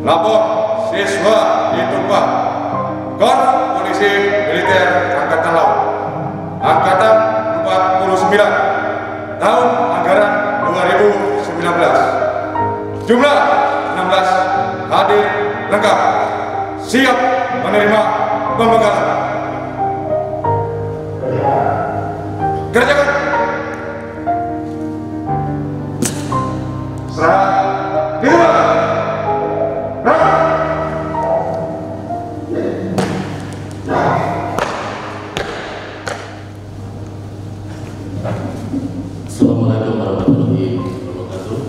Lapor siswa di Tumpah, Korps Polisi Militer Angkatan Laut, Angkatan 49, tahun anggaran 2019. Jumlah 16 hadir lengkap, siap menerima pembekalan. Kerjakan. Serah. Assalamualaikum warahmatullahi wabarakatuh.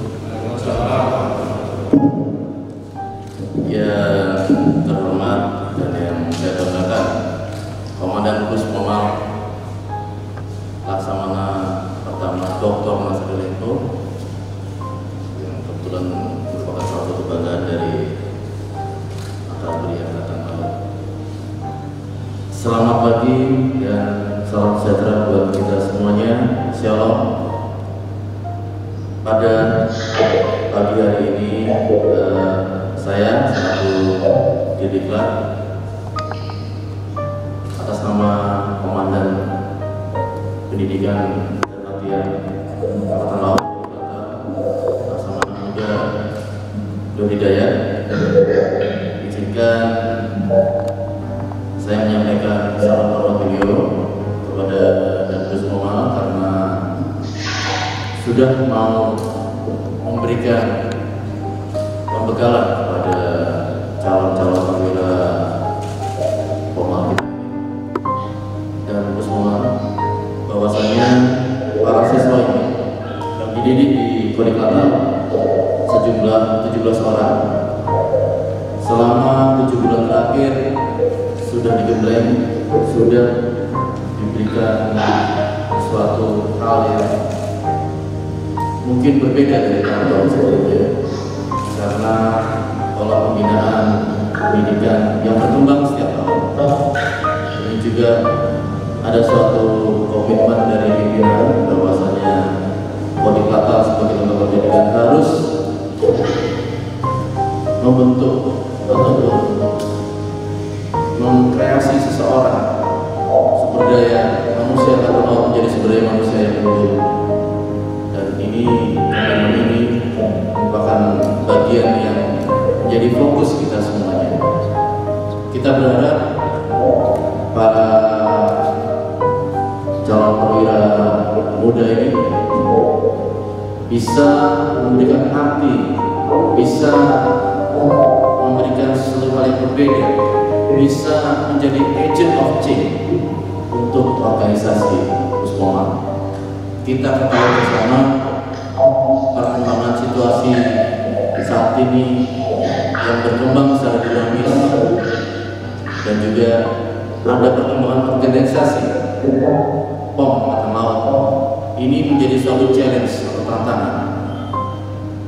Yang terhormat dan yang saya banggakan, Komandan Puspomal Laksamana Pertama Dr. Nasir Lento, yang kebetulan merupakan salah satu kebanggaan dari Akademi Angkatan Laut. Selamat pagi dan salam sejahtera buat kita semuanya. Shalom. Pada pagi hari ini saya selaku Didiklat atas nama Komandan Pendidikan dan Latihan Angkatan Laut Laksamana Muda Dodi Hidayat, izinkan saya menyampaikan salam hormat beliau kepada Dan Puspomal karena sudah mau memberikan pembekalan kepada calon-calon perwira Pomal kita. Dan Puspomal bahwasanya para siswa ini yang dididik di Kodiklantal sejumlah 17 orang selama 7 bulan terakhir sudah digembleng, sudah diberikan suatu hal yang mungkin berbeda dari tahun-tahun sebelumnya, karena pola pembinaan pendidikan yang berkembang setiap tahun. Ini juga ada suatu komitmen dari pimpinan bahwasanya Kodiklantal sebagai lembaga pendidikan harus membentuk ataupun mengkreasi seseorang sumber daya manusia atau menjadi sumber daya manusia yang unggul. Komitmen ini merupakan bagian yang menjadi fokus kita semuanya. Kita berharap para calon perwira muda ini bisa memberikan arti, bisa memberikan sesuatu hal yang berbeda, bisa menjadi agent of change untuk organisasi Puspomal. Kita ketahui bersama perkembangan situasi saat ini yang berkembang secara dinamis dan juga ada perkembangan organisasi POM Angkatan Laut. Ini menjadi suatu challenge atau tantangan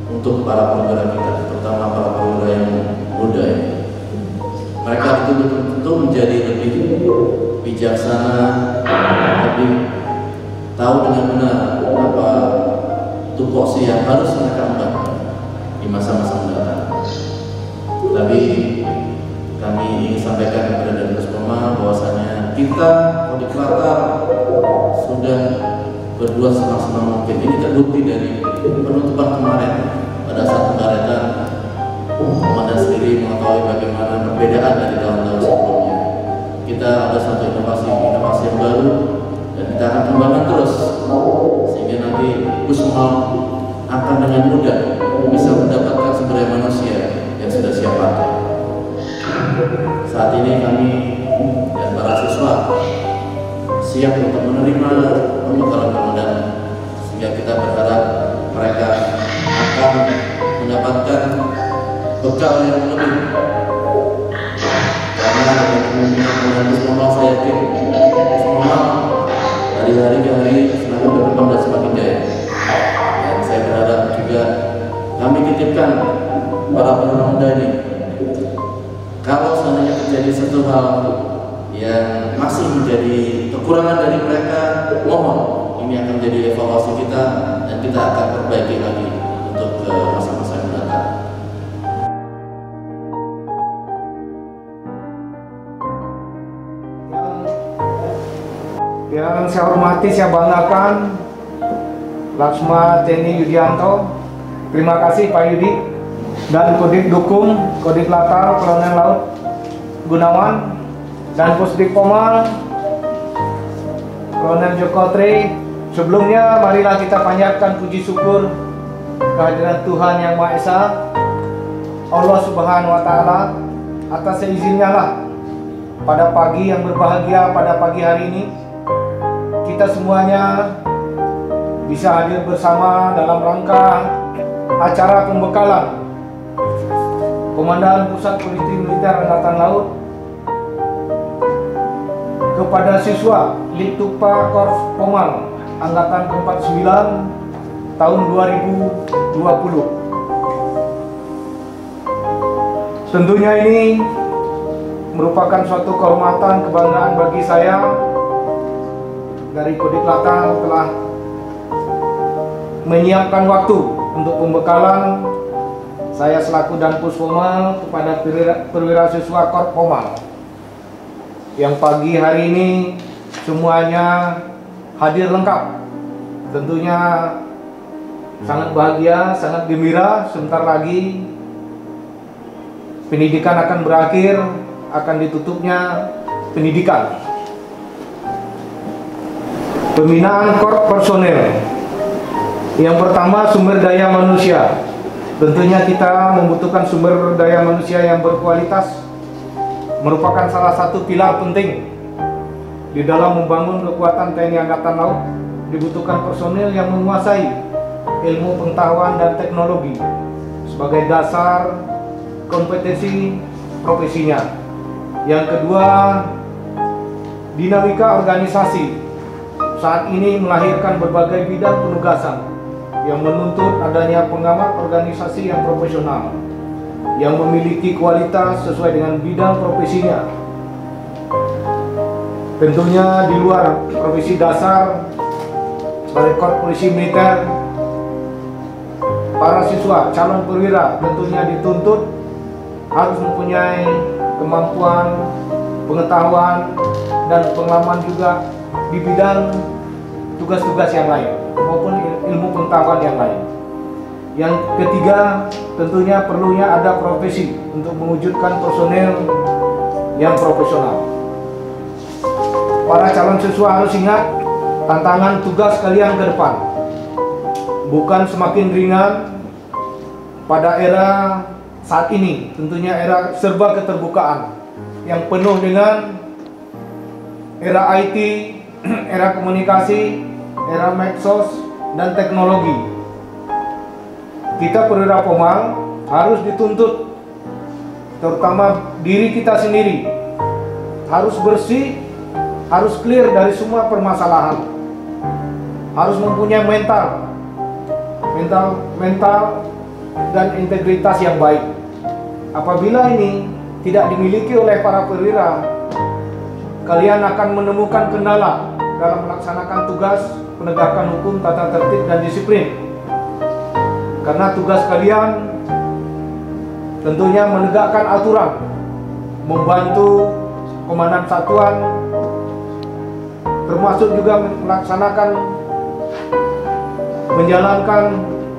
untuk para perwira kita, terutama para perwira yang bijaksana, lebih tahu dengan benar apa tupoksi yang harus mereka emban di masa-masa mendatang. Tapi kami ingin sampaikan kepada Dan Puspoma bahwasanya kita Kodim Latar sudah berdua semaksimal mungkin. Ini terbukti dari penutupan kemarin pada saat pengaretan. Komandan sendiri mengetahui bagaimana perbedaan dari tahun-tahun sebelumnya. Kita ada satu inovasi yang baru dan kita akan kembangkan terus sehingga nanti Puspom akan dengan mudah bisa mendapatkan sumber daya manusia yang sudah siap pakai. Saat ini kami dan para siswa siap untuk menerima pembekalan komandan, sehingga kita berharap mereka akan mendapatkan bekal yang lebih. Karena dengan kemungkinan komandan Puspom, saya yakin Puspom dari hari ke hari semakin berkembang dan semakin jaya. Dan saya berharap juga kami titipkan para pemuda ini, kalau seandainya terjadi satu hal yang masih menjadi kekurangan dari mereka, mohon ini akan menjadi evaluasi kita dan kita akan perbaiki lagi untuk masa-masa yang mendatang. Yang saya hormati, saya banggakan Laksma TNI Yudianto. Terima kasih Pak Yudi dan Kodim Dukung, Kodim Latar Kolonel Laut Gunawan dan Pusdik Pomal Kolonel Joko Tri. Sebelumnya marilah kita panjatkan puji syukur kehadiran Tuhan Yang Maha Esa, Allah Subhanahu wa Ta'ala, atas seizinnya lah pada pagi yang berbahagia pada pagi hari ini kita semuanya bisa hadir bersama dalam rangka acara pembekalan Komandan Pusat Politik Militer Angkatan Laut kepada siswa Littupa Korps Pomal Angkatan ke-49 tahun 2020. Tentunya ini merupakan suatu kehormatan, kebanggaan bagi saya dari Kodim Latar telah menyiapkan waktu untuk pembekalan saya selaku Dan Puspoma kepada perwira siswa Korps Pomal yang pagi hari ini semuanya hadir lengkap. Tentunya sangat bahagia, sangat gembira. Sebentar lagi pendidikan akan berakhir, akan ditutupnya pendidikan. Pembinaan Korps personel. Yang pertama, sumber daya manusia. Tentunya kita membutuhkan sumber daya manusia yang berkualitas, merupakan salah satu pilar penting di dalam membangun kekuatan TNI Angkatan Laut. Dibutuhkan personil yang menguasai ilmu pengetahuan dan teknologi sebagai dasar kompetensi profesinya. Yang kedua, dinamika organisasi saat ini melahirkan berbagai bidang penugasan yang menuntut adanya pengamat organisasi yang profesional yang memiliki kualitas sesuai dengan bidang profesinya. Tentunya di luar profesi dasar sebagai Korps Polisi Militer, para siswa calon perwira tentunya dituntut harus mempunyai kemampuan, pengetahuan, dan pengalaman juga di bidang tugas-tugas yang lain maupun ilmu pengetahuan yang lain. Yang ketiga, tentunya perlunya ada profesi untuk mewujudkan personel yang profesional. Para calon siswa harus ingat tantangan tugas kalian ke depan bukan semakin ringan pada era saat ini. Tentunya era serba keterbukaan yang penuh dengan era IT, era komunikasi, era medsos dan teknologi. Kita perwira Pomal harus dituntut, terutama diri kita sendiri, harus bersih, harus clear dari semua permasalahan, harus mempunyai mental dan integritas yang baik. Apabila ini tidak dimiliki oleh para perwira, kalian akan menemukan kendala dalam melaksanakan tugas penegakan hukum, tata tertib, dan disiplin. Karena tugas kalian tentunya menegakkan aturan, membantu komandan satuan, termasuk juga melaksanakan menjalankan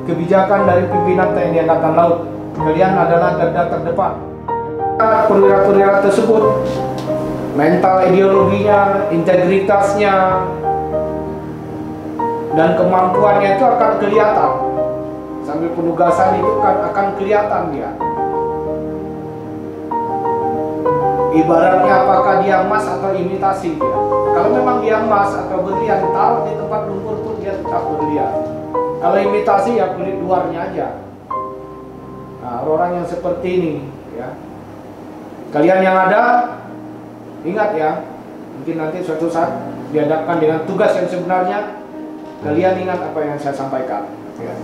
kebijakan dari pimpinan TNI Angkatan Laut. Kalian adalah garda terdepan. Perwira-perwira tersebut, mental ideologinya, integritasnya, dan kemampuannya itu akan kelihatan. Sambil penugasan itu akan kelihatan dia. Ibaratnya apakah dia emas atau imitasi dia. Kalau memang dia emas atau berlian, taruh di tempat lumpur pun dia tetap berlian. Kalau imitasi ya kulit luarnya aja. Nah, orang yang seperti ini, ya. Kalian yang ada, ingat ya, mungkin nanti suatu saat dihadapkan dengan tugas yang sebenarnya, kalian ingat apa yang saya sampaikan. Ya.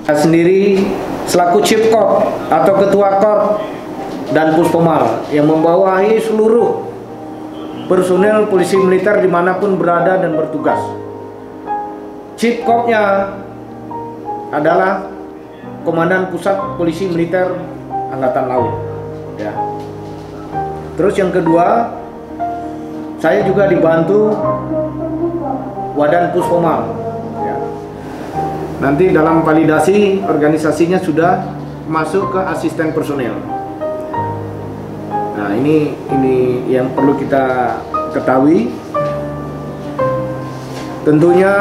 Saya sendiri selaku Chief Korps atau Ketua Korps dan Puspomal yang membawahi seluruh personel polisi militer dimanapun berada dan bertugas. Chief Korpsnya adalah Komandan Pusat Polisi Militer Angkatan Laut. Ya. Terus yang kedua, saya juga dibantu Wadan Puspomal. Ya. Nanti dalam validasi organisasinya sudah masuk ke asisten personel. Nah, ini yang perlu kita ketahui. Tentunya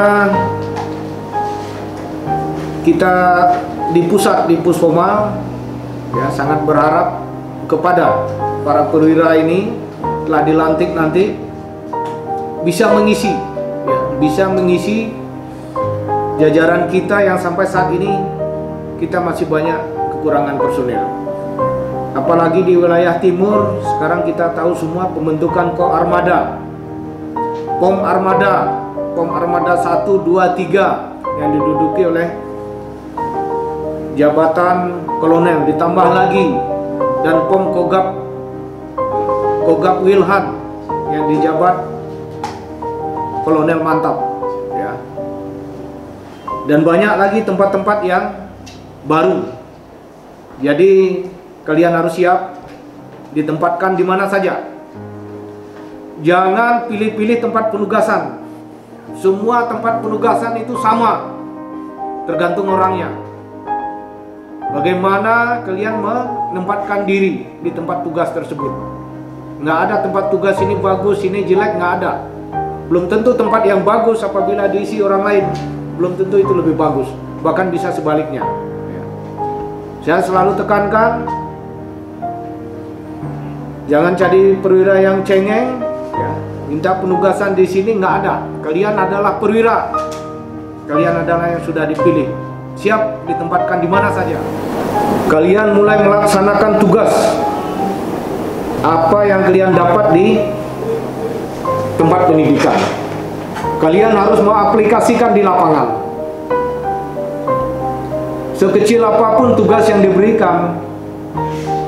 kita di pusat, di Puspomal, ya, sangat berharap kepada para perwira ini telah dilantik nanti bisa mengisi, ya, bisa mengisi jajaran kita yang sampai saat ini kita masih banyak kekurangan personel. Apalagi di wilayah timur, sekarang kita tahu semua pembentukan Ko Armada, Pom Armada 1, 2, 3 yang diduduki oleh jabatan kolonel, ditambah lagi dan Pom Kogab Wilhan yang dijabat kolonel mantap, ya. Dan banyak lagi tempat-tempat yang baru. Jadi kalian harus siap ditempatkan di mana saja. Jangan pilih-pilih tempat penugasan. Semua tempat penugasan itu sama, tergantung orangnya. Bagaimana kalian menempatkan diri di tempat tugas tersebut. Nggak ada tempat tugas ini bagus, ini jelek, nggak ada. Belum tentu tempat yang bagus apabila diisi orang lain, belum tentu itu lebih bagus. Bahkan bisa sebaliknya. Saya selalu tekankan, jangan jadi perwira yang cengeng, ya. Minta penugasan di sini nggak ada. Kalian adalah perwira. Kalian adalah yang sudah dipilih. Siap ditempatkan di mana saja. Kalian mulai melaksanakan tugas apa yang kalian dapat di tempat pendidikan. Kalian harus mengaplikasikan di lapangan. Sekecil apapun tugas yang diberikan,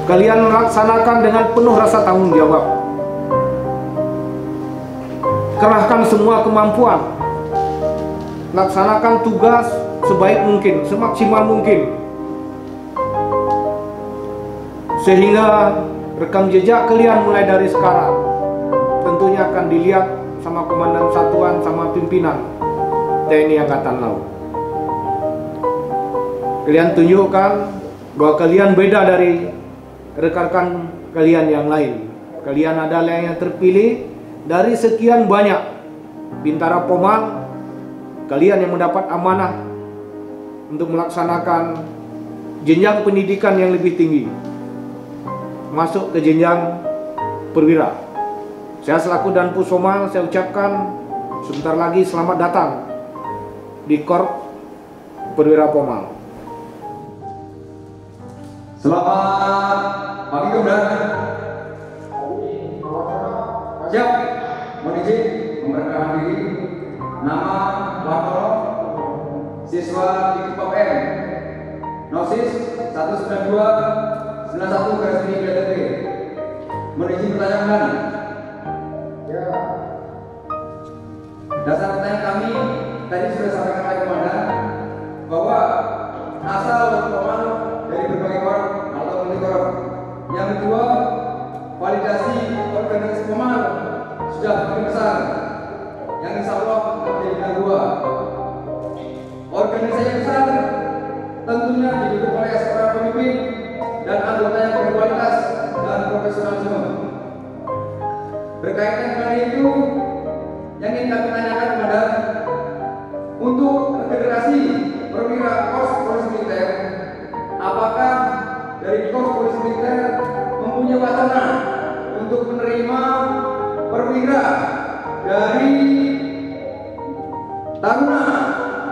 kalian melaksanakan dengan penuh rasa tanggung jawab. Kerahkan semua kemampuan. Laksanakan tugas sebaik mungkin, semaksimal mungkin. Sehingga rekam jejak kalian mulai dari sekarang tentunya akan dilihat sama komandan satuan, sama pimpinan TNI Angkatan Laut. Kalian tunjukkan bahwa kalian beda dari rekan-rekan kalian yang lain. Kalian adalah yang terpilih dari sekian banyak bintara Pomal. Kalian yang mendapat amanah untuk melaksanakan jenjang pendidikan yang lebih tinggi, masuk ke jenjang perwira. Saya selaku Dan Puspomal, saya ucapkan sebentar lagi selamat datang di Korps Perwira Pomal. Selamat pagi, Komandan. Siap. Mohon izin memperkenalkan diri. Nama Wartono, siswa di Pop M, Nosis 192 91 garis miring BTP. Mohon izin pertanyaan. Dasar pertanyaan kami tadi sudah sampaikan oleh komandan bahwa asal komandan dari berbagai korup atau multi korup. Yang kedua, validasi organisasi komandan sudah makin besar, yang insya Allah menjadi bintang 2. Organisasi yang besar tentunya didukung oleh seorang pemimpin dan anggota yang berkualitas dan profesionalisme. Berkaitan dengan itu, yang ingin kami tanyakan kepada untuk federasi perwira Korps Polisi Militer, apakah dari Korps Polisi Militer mempunyai wacana untuk menerima perwira dari Taruna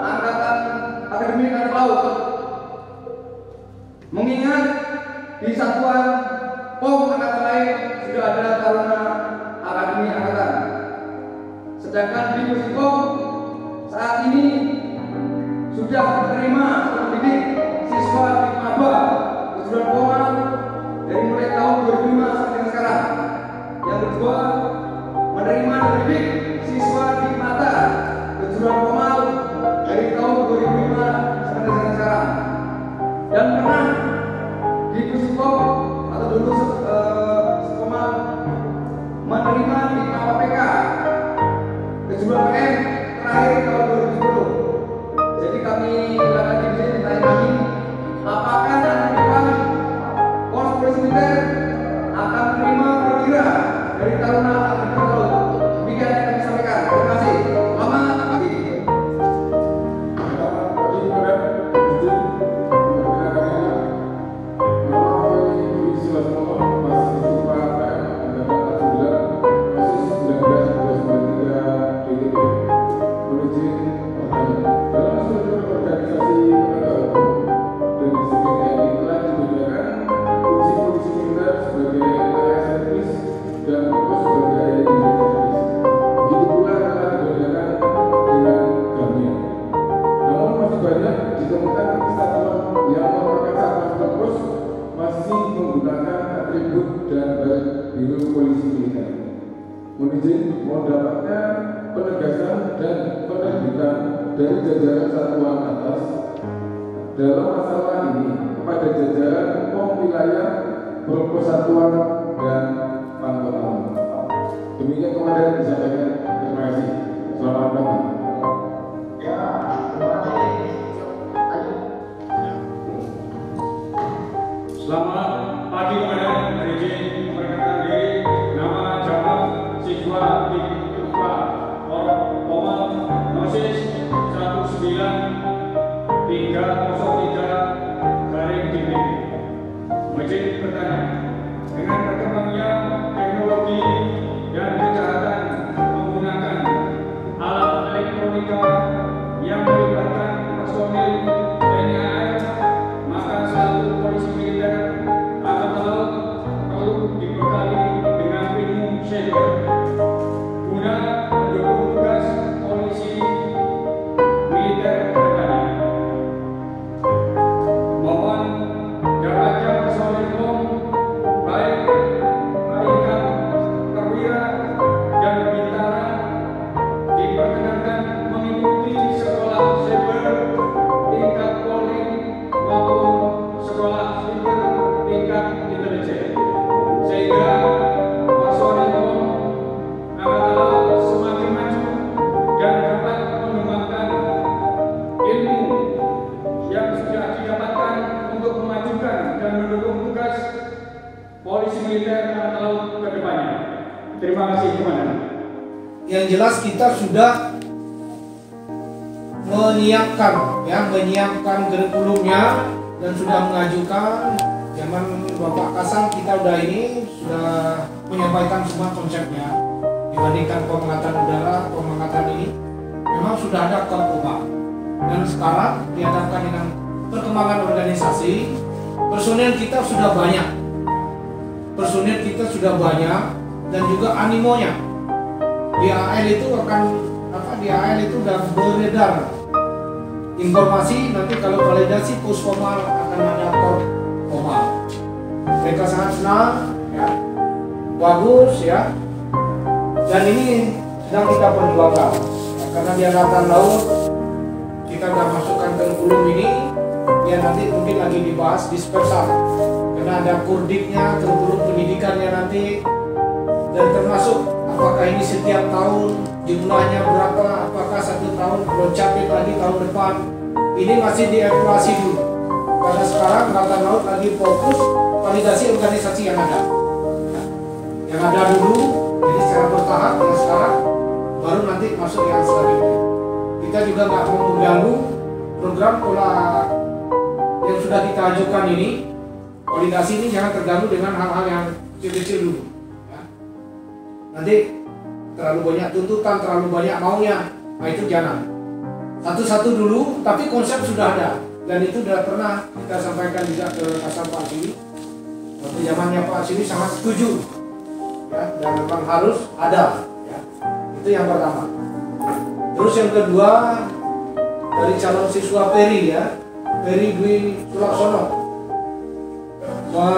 Angkatan Akademi Angkatan Laut, mengingat di satuan POM Angkatan lain sudah ada Taruna Akademi Angkatan, sedangkan di Puspom saat ini sudah menerima atau mendidik siswa di maba kejuruan Pomal dari mulai tahun 2005 sampai dengan sekarang. Yang kedua, menerima dan mendidik siswa di mata kejuruan Pomal dari tahun 2005 sampai dengan sekarang. Dan pernah di Puspom atau dulu Pomal menerima di KPK kejuruan PM terakhir tahun 2010. Jadi kami akan ditanya kami, apakah nanti depan Korps Polisi Militer akan menerima perwira dari Taruna Angkatan Laut? Demikian yang kami sampaikan. Terima kasih. Selamat pagi. Mendapatkan penegasan dan penerbitan dari jajaran satuan atas dalam masalah ini kepada jajaran POM wilayah, Persatuan dan Pangkatan. Demikian komandan disampaikan. Terima kasih. Selamat pagi. Selamat pagi komandan. Izin memperkenalkan diri. Nama Jamal siswa di Ketua Pomal Nosis 19303-DP. Izin bertanya, dengan berkembangnya teknologi dan kejahatan menggunakan alat elektronika yang melibatkan personil TNI AL, maka selalu polisi militer Angkatan Laut perlu dibekali dengan ilmu cyber guna mendukung tugas polisi militer ke depannya. Mohon jalannya personil POM baik tingkat perwira dan bintara diperkenankan mengikuti sekolah cyber tingkat Polri maupun sekolah cyber tingkat intelijen, sehingga personil POM Angkatan Laut semakin maju dan dapat mengembangkan ilmu yang sudah didapatkan untuk memajukan dan mendukung tugas polisi militer Angkatan Laut ke depannya. Terima kasih Komandan. Yang jelas kita sudah menyiapkan kurikulumnya dan sudah mengajukan. Zaman Bapak Kasal kita sudah menyampaikan semua konsepnya. Dibandingkan Pengangkatan Udara, Pengangkatan ini memang sudah ada Korpoma. Dan sekarang dihadapkan dengan perkembangan organisasi, personel kita sudah banyak dan juga animonya. Di AL itu sudah beredar informasi, nanti kalau validasi Puspoma akan ada Korpoma. Mereka sangat senang, ya, bagus ya, dan ini sedang kita perjuangkan. Ya, karena di Angkatan Laut kita nggak masukkan kurikulum ini, ya nanti mungkin lagi dibahas dispersal karena ada kurdiknya, kurikulum pendidikannya nanti, dan termasuk apakah ini setiap tahun jumlahnya berapa, apakah 1 tahun loncatin lagi tahun depan, ini masih dievaluasi dulu karena sekarang Angkatan Laut lagi fokus validasi organisasi yang ada. Yang ada dulu, jadi secara bertahap, yang sekarang baru nanti masuk yang selanjutnya. Kita juga nggak mau mengganggu program pola yang sudah kita ajukan ini. Validasi ini jangan terganggu dengan hal-hal yang kecil-kecil dulu. Ya. Nanti terlalu banyak tuntutan, terlalu banyak maunya, nah itu jangan. Satu-satu dulu, tapi konsep sudah ada. Dan itu sudah pernah kita sampaikan juga ke Kasal Pak Sili. Waktu zamannya Pak Sili sangat setuju. Ya, dan memang harus ada, ya. Itu yang pertama. Terus yang kedua dari calon siswa Peri, ya, Peri Dwi Sulaksono,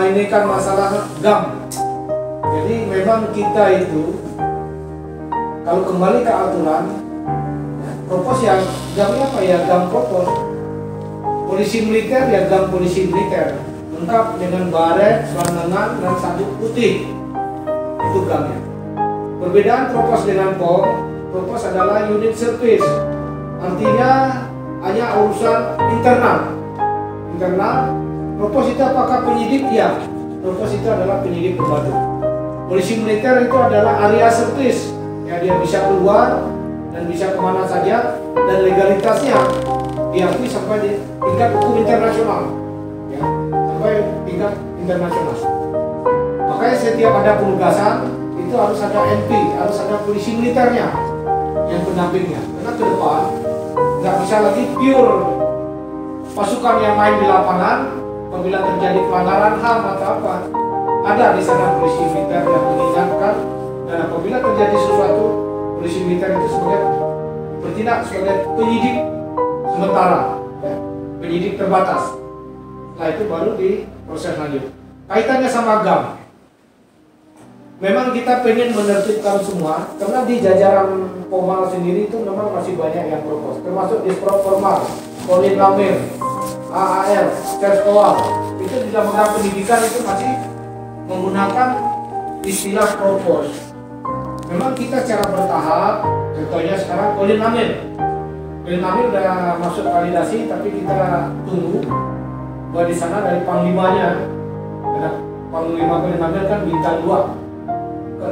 ini kan masalah GAM. Jadi memang kita itu kalau kembali ke aturan, ya, propos yang GAM apa ya, GAM propos polisi militer ya GAM polisi militer lengkap dengan baret, celanangan dan sabuk putih. Itu GAM-nya. Perbedaan propos dengan POM, propos adalah unit service, artinya hanya urusan internal. Propos itu apakah penyidik? Ya, propos itu adalah penyidik pembantu. Polisi militer itu adalah area service, ya dia bisa keluar dan bisa kemana saja, dan legalitasnya diakui sampai di tingkat hukum internasional, ya, sampai tingkat internasional. Makanya setiap ada penugasan itu harus ada MP, harus ada polisi militernya yang pendampingnya. Karena ke depan nggak bisa lagi pure pasukan yang main di lapangan. Apabila terjadi pelanggaran HAM atau apa, ada di sana polisi militer yang mengingatkan. Dan apabila terjadi sesuatu, polisi militer itu bertindak sebagai penyidik sementara, ya, penyidik terbatas. Setelah itu baru di proses lanjut. Kaitannya sama GAM. Memang kita pengen menertibkan semua, karena di jajaran Pomal sendiri itu memang masih banyak yang propos, termasuk di Formal, Kolin Lamir, AAL, Cerskowal, itu di dalam pendidikan itu masih menggunakan istilah propos. Memang kita secara bertahap, contohnya sekarang Kolin Lamir udah masuk validasi, tapi kita tunggu bahwa di sana dari panglimanya, karena panglima Kolin Lamir kan bintang 2.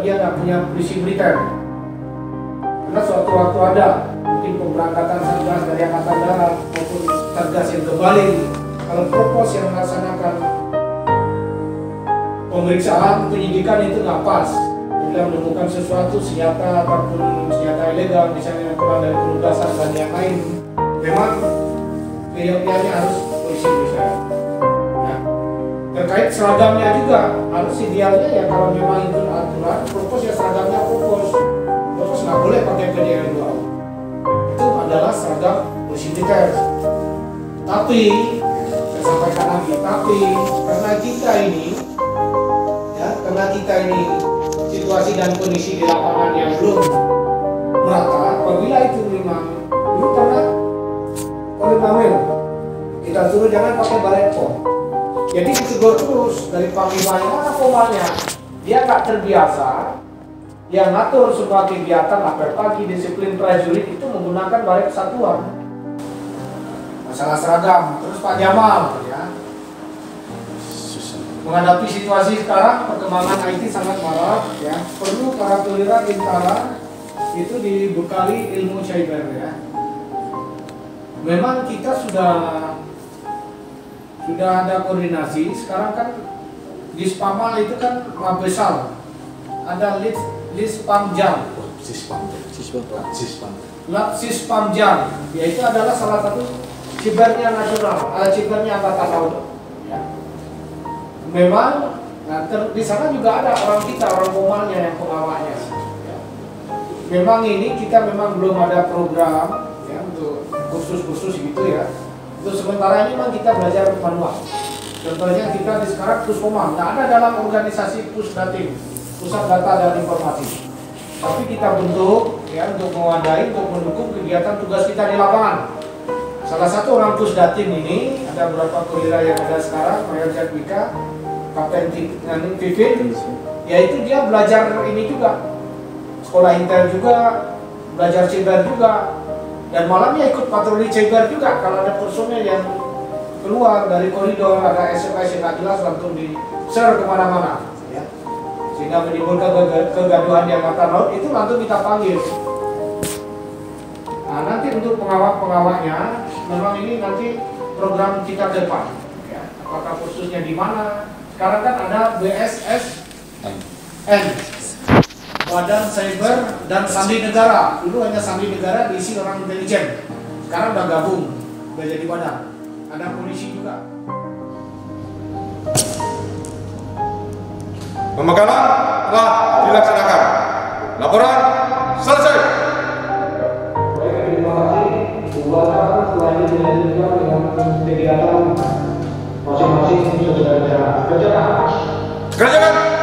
Dia nggak punya polisi militer, karena suatu waktu ada mungkin pemberangkatan Satgas dari Angkatan Darat maupun Satgas yang kembali, kalau propos yang melaksanakan pemeriksaan penyidikan itu nggak pas, bila menemukan sesuatu senjata ataupun senjata ilegal misalnya kurang dari penugasan dan yang lain, memang keyogyanya harus polisi militer. Terkait seragamnya juga harus idealnya ya, kalau memang itu aturan propos ya seragamnya propos nggak boleh pakai PDL 2. Itu adalah seragam polisi militer. Tapi saya sampaikan lagi, tapi karena kita ini situasi dan kondisi di lapangan yang belum merata, apabila itu memang dulu karena oleh Pamel kita suruh jangan pakai baret POM. Jadi ditegur terus dari panglimanya, mana Pomalnya? Dia nggak terbiasa, yang ngatur semua kegiatan apel pagi, disiplin prajurit itu menggunakan baret kesatuan. Masalah seragam, terus Pak Jamal, ya, menghadapi situasi sekarang perkembangan IT sangat marak, ya, perlu para perwira bintara itu dibekali ilmu cyber, ya. Memang kita sudah ada koordinasi. Sekarang kan di Spamal itu kan Mabesal ada Lispamjam, Sispamjam, yaitu adalah salah satu sibernya nasional, sibernya Angkatan Laut. Ya. Memang di sana juga ada orang kita, orang Pomalnya yang pengawalnya. Ya. Memang ini kita memang belum ada program, ya, untuk kursus-kursus gitu, ya. Untuk sementara ini memang kita belajar manual. Contohnya kita di sekarang Puspomam, nggak ada dalam organisasi Pusdatin, Pusat Data dan Informasi. Tapi kita bentuk ya, untuk mewadahi, untuk mendukung kegiatan tugas kita di lapangan. Salah satu orang Pusdatin ini, ada beberapa perwira yang ada sekarang, Mayor Jadwika, Kapten Vivin, yaitu dia belajar ini juga, sekolah intel juga, belajar cyber juga, dan malamnya ikut patroli cyber juga. Kalau ada personel yang keluar dari koridor, ada SMS yang nggak jelas, langsung di-share kemana-mana, ya. Sehingga menimbulkan kegaduhan di angkatan laut, itu langsung kita panggil. Nah, nanti untuk pengawak-pengawaknya, memang ini nanti program kita ke depan, ya. Apakah kursusnya di mana? Sekarang kan ada BSSN, Badan Cyber dan Sandi Negara. Dulu hanya Sandi Negara diisi orang intelijen, sekarang udah gabung, udah jadi badan. Ada polisi juga. Pemekaran telah dilaksanakan. Laporan selesai. Baik, terima kasih. Buat selanjutnya juga dengan kegiatan masing-masing sesuai dengan kerjaan. Kerjakan.